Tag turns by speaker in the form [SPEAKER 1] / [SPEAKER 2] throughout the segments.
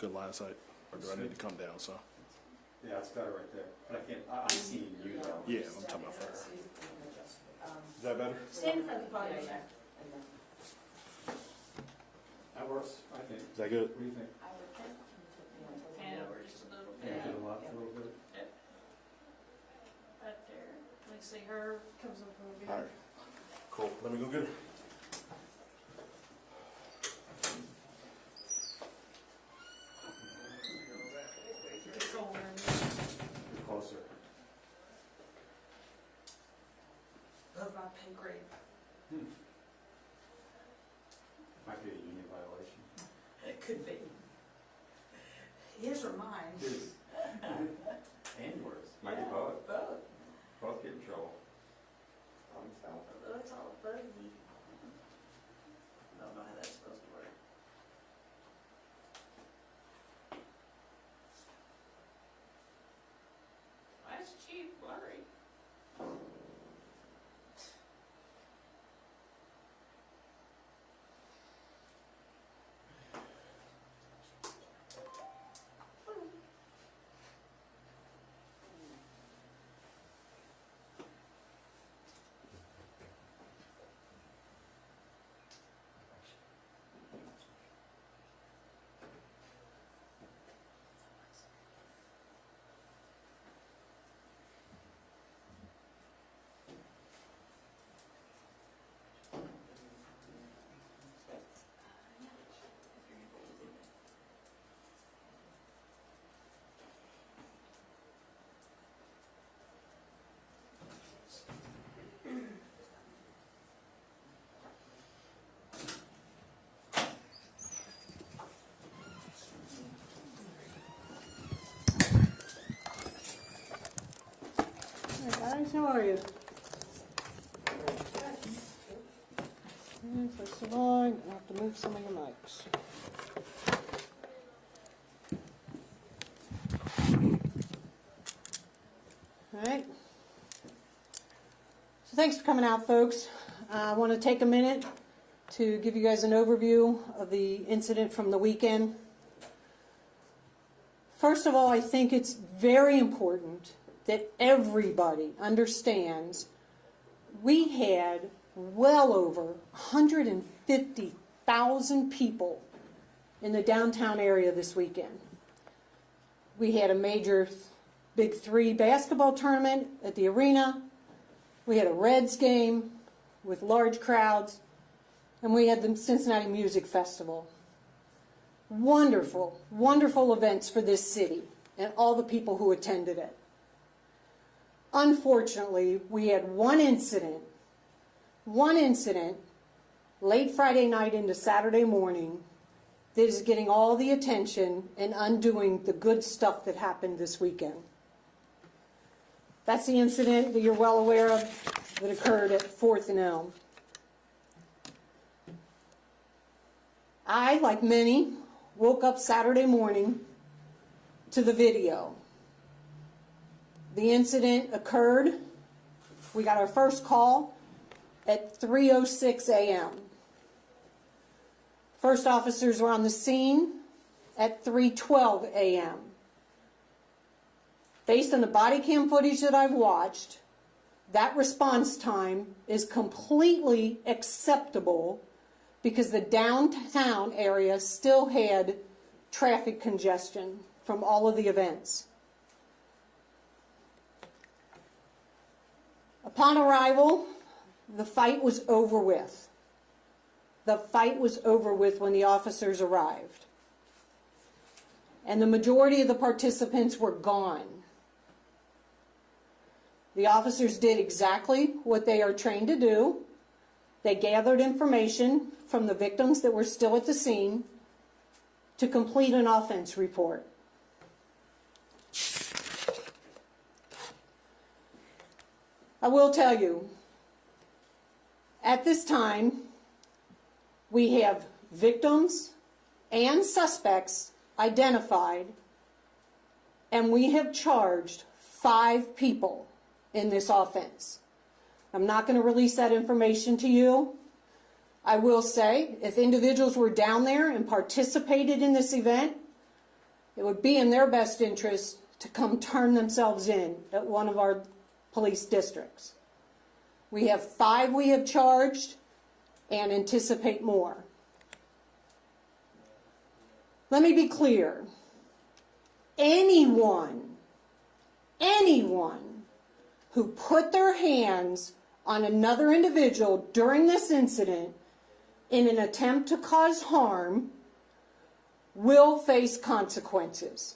[SPEAKER 1] good line of sight, or do I need to come down? So
[SPEAKER 2] Yeah, it's better right there. But I can't, I'm seeing you though.
[SPEAKER 1] yeah, I'm talking about fire. Is that better?
[SPEAKER 3] Stand in front of the podium.
[SPEAKER 2] That works, I think.
[SPEAKER 1] Is that good?
[SPEAKER 2] What do you think?
[SPEAKER 3] Fan over just a little
[SPEAKER 2] Yeah,
[SPEAKER 3] bit.
[SPEAKER 2] get a little bit.
[SPEAKER 3] Right there. Like see her comes up a little bit.
[SPEAKER 1] All right. Cool. Let me go get her.
[SPEAKER 3] Get rolling.
[SPEAKER 2] You're closer.
[SPEAKER 3] Above my pay grade.
[SPEAKER 2] Might be a union violation.
[SPEAKER 3] It could be. His or mine.
[SPEAKER 2] His. And yours. Might be both.
[SPEAKER 3] Both.
[SPEAKER 2] Both get in trouble.
[SPEAKER 3] Although it's all buggy. I don't know how that's supposed to work. That's cheap, blurry.
[SPEAKER 4] Hey guys, how are you? First of all, I have to move some of your mics. Alright. So thanks for coming out, folks. I want to take a minute to give you guys an overview of the incident from the weekend. First of all, I think it's very important that everybody understands we had well over 150,000 people in the downtown area this weekend. We had a major Big Three basketball tournament at the arena. We had a Reds game with large crowds. And we had the Cincinnati Music Festival. Wonderful, wonderful events for this city and all the people who attended it. Unfortunately, we had one incident late Friday night into Saturday morning that is getting all the attention and undoing the good stuff that happened this weekend. That's the incident that you're well aware of that occurred at 4th and Elm. I, like many, woke up Saturday morning to the video. The incident occurred. We got our first call at 3:06 a.m. First officers were on the scene at 3:12 a.m. Based on the body cam footage that I've watched, that response time is completely acceptable because the downtown area still had traffic congestion from all of the events. Upon arrival, the fight was over with. The fight was over with when the officers arrived. And the majority of the participants were gone. The officers did exactly what they are trained to do. They gathered information from the victims that were still at the scene to complete an offense report. I will tell you, at this time, we have victims and suspects identified, and we have charged 5 people in this offense. I'm not going to release that information to you. I will say, if individuals were down there and participated in this event, it would be in their best interest to come turn themselves in at one of our police districts. We have 5 we have charged and anticipate more. Let me be clear. Anyone who put their hands on another individual during this incident in an attempt to cause harm will face consequences.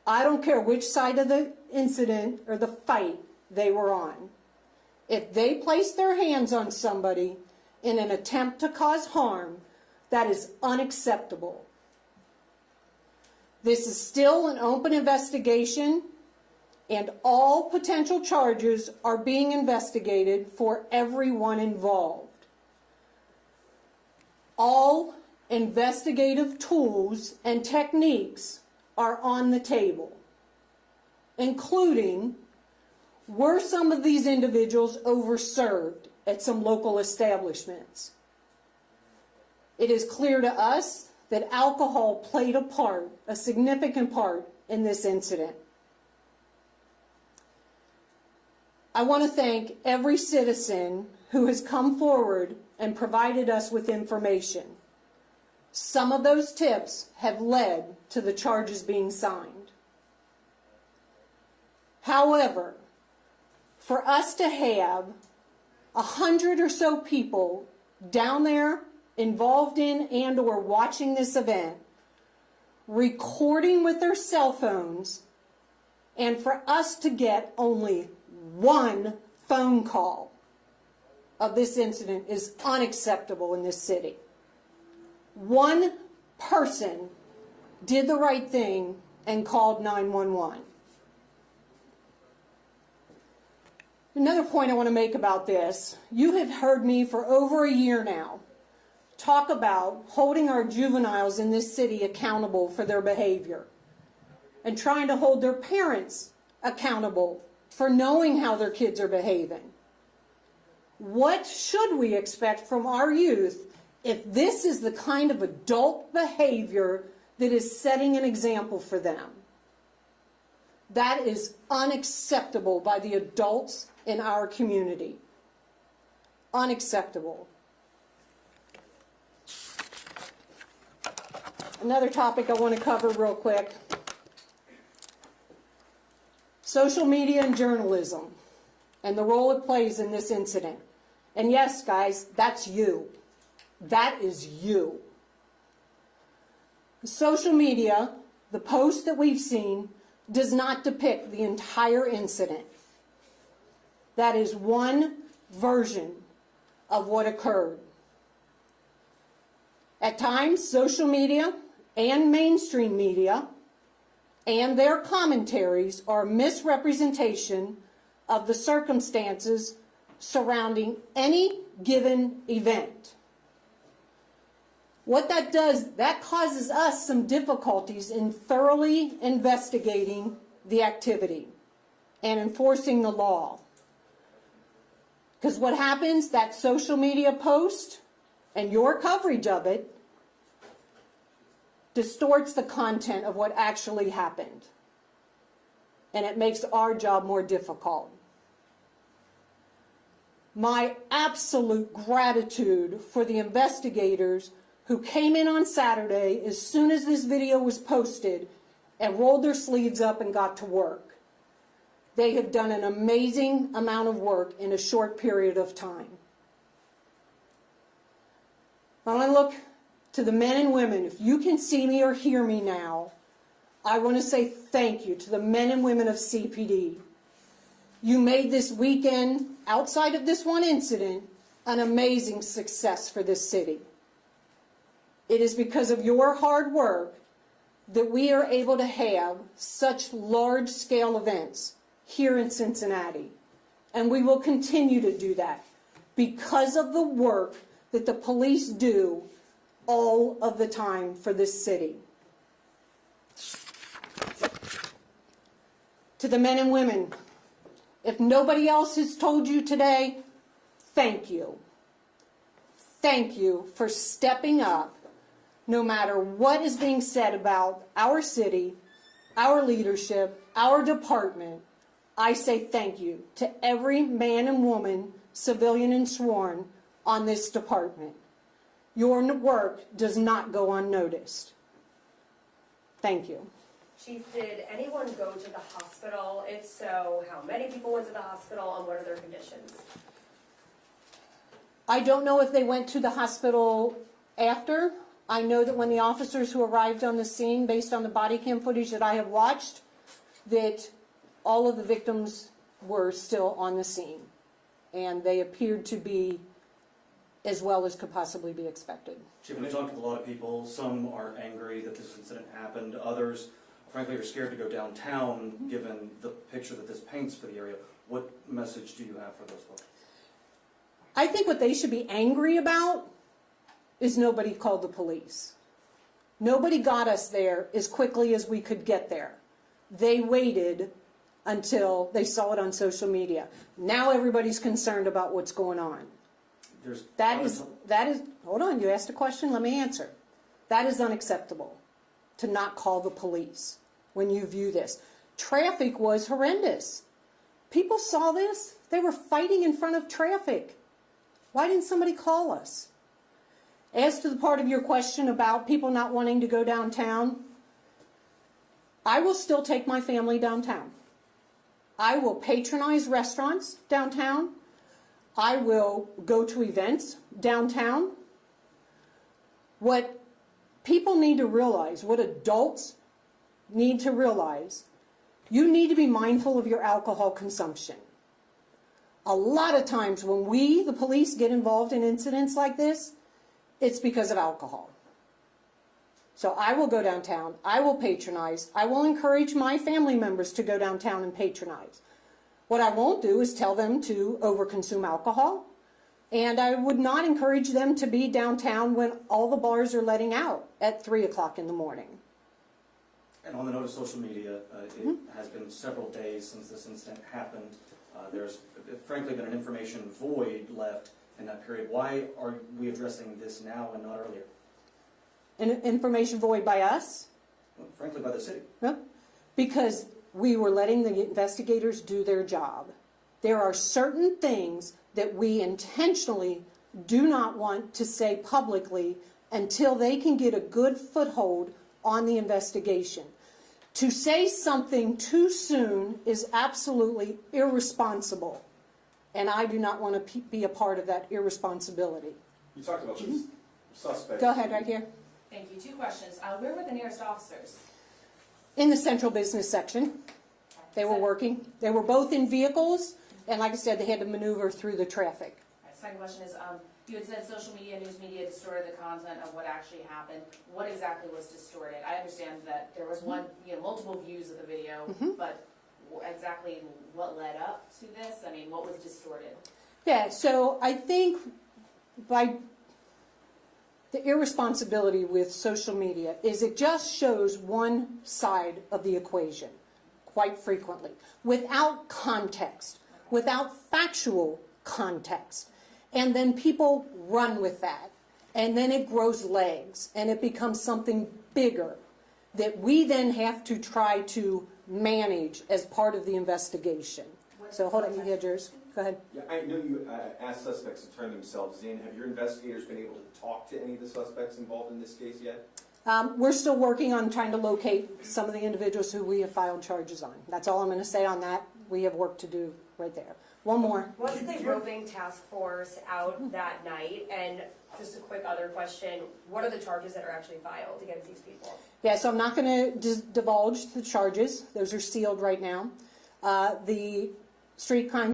[SPEAKER 4] I don't care which side of the incident or the fight they were on. If they place their hands on somebody in an attempt to cause harm, that is unacceptable. This is still an open investigation, and all potential charges are being investigated for everyone involved. All investigative tools and techniques are on the table, including, were some of these individuals overserved at some local establishments? It is clear to us that alcohol played a part, a significant part, in this incident. I want to thank every citizen who has come forward and provided us with information. Some of those tips have led to the charges being signed. However, for us to have 100 or so people down there involved in and or watching this event, recording with their cell phones, and for us to get only 1 phone call of this incident is unacceptable in this city. 1 person did the right thing and called 911. Another point I want to make about this, you have heard me for over a year now talk about holding our juveniles in this city accountable for their behavior and trying to hold their parents accountable for knowing how their kids are behaving. What should we expect from our youth if this is the kind of adult behavior that is setting an example for them? That is unacceptable by the adults in our community. Unacceptable. Another topic I want to cover real quick. Social media and journalism and the role it plays in this incident. And yes, guys, that's you. That is you. Social media, the post that we've seen, does not depict the entire incident. That is one version of what occurred. At times, social media and mainstream media and their commentaries are a misrepresentation of the circumstances surrounding any given event. What that does, that causes us some difficulties in thoroughly investigating the activity and enforcing the law. Because what happens, that social media post and your coverage of it distorts the content of what actually happened. And it makes our job more difficult. My absolute gratitude for the investigators who came in on Saturday as soon as this video was posted and rolled their sleeves up and got to work. They have done an amazing amount of work in a short period of time. I want to look to the men and women. If you can see me or hear me now, I want to say thank you to the men and women of CPD. You made this weekend, outside of this one incident, an amazing success for this city. It is because of your hard work that we are able to have such large-scale events here in Cincinnati. And we will continue to do that because of the work that the police do all of the time for this city. To the men and women, if nobody else has told you today, thank you. Thank you for stepping up no matter what is being said about our city, our leadership, our department, I say thank you to every man and woman, civilian and sworn, on this department. Your work does not go unnoticed. Thank you.
[SPEAKER 5] Chief, did anyone go to the hospital? If so, how many people went to the hospital and what are their conditions?
[SPEAKER 4] I don't know if they went to the hospital after. I know that when the officers who arrived on the scene, based on the body cam footage that I have watched, that all of the victims were still on the scene. And they appeared to be as well as could possibly be expected.
[SPEAKER 2] Chief, I've talked to a lot of people. Some are angry that this incident happened. Others, frankly, are scared to go downtown given the picture that this paints for the area. What message do you have for those folks?
[SPEAKER 4] I think what they should be angry about is nobody called the police. Nobody got us there as quickly as we could get there. They waited until they saw it on social media. Now everybody's concerned about what's going on. That is, hold on, you asked a question, let me answer. That is unacceptable, to not call the police when you view this. Traffic was horrendous. People saw this, they were fighting in front of traffic. Why didn't somebody call us? As to the part of your question about people not wanting to go downtown, I will still take my family downtown. I will patronize restaurants downtown. I will go to events downtown. What people need to realize, what adults need to realize, you need to be mindful of your alcohol consumption. A lot of times when we, the police, get involved in incidents like this, it's because of alcohol. So I will go downtown, I will patronize, I will encourage my family members to go downtown and patronize. What I won't do is tell them to overconsume alcohol, and I would not encourage them to be downtown when all the bars are letting out at 3 o'clock in the morning.
[SPEAKER 2] And on the note of social media, it has been several days since this incident happened. There's frankly been an information void left in that period. Why are we addressing this now and not earlier?
[SPEAKER 4] An information void by us?
[SPEAKER 2] Well, frankly, by the city.
[SPEAKER 4] No, because we were letting the investigators do their job. There are certain things that we intentionally do not want to say publicly until they can get a good foothold on the investigation. To say something too soon is absolutely irresponsible, and I do not want to be a part of that irresponsibility.
[SPEAKER 1] You talked about this suspect.
[SPEAKER 4] Go ahead, right here.
[SPEAKER 6] Thank you. 2 questions. Where were the nearest officers?
[SPEAKER 4] In the central business section. They were working. They were both in vehicles, and like I said, they had to maneuver through the traffic.
[SPEAKER 6] Second question is, you had said social media, news media distorted the content of what actually happened. What exactly was distorted? I understand that there was multiple views of the video, but exactly what led up to this? I mean, what was distorted? Yeah,
[SPEAKER 4] so I think by the irresponsibility with social media is it just shows one side of the equation quite frequently, without context, without factual context. And then people run with that. And then it grows legs and it becomes something bigger that we then have to try to manage as part of the investigation. So hold on, you had yours. Go ahead.
[SPEAKER 1] Yeah, I know you asked suspects to turn themselves in. Have your investigators been able to talk to any of the suspects involved in this case yet?
[SPEAKER 4] We're still working on trying to locate some of the individuals who we have filed charges on. That's all I'm going to say on that. We have work to do right there. One more.
[SPEAKER 5] Was the roving task force out that night? And just a quick other question, what are the charges that are actually filed against these people?
[SPEAKER 4] Yeah, so I'm not going to divulge the charges. Those are sealed right now. The street crime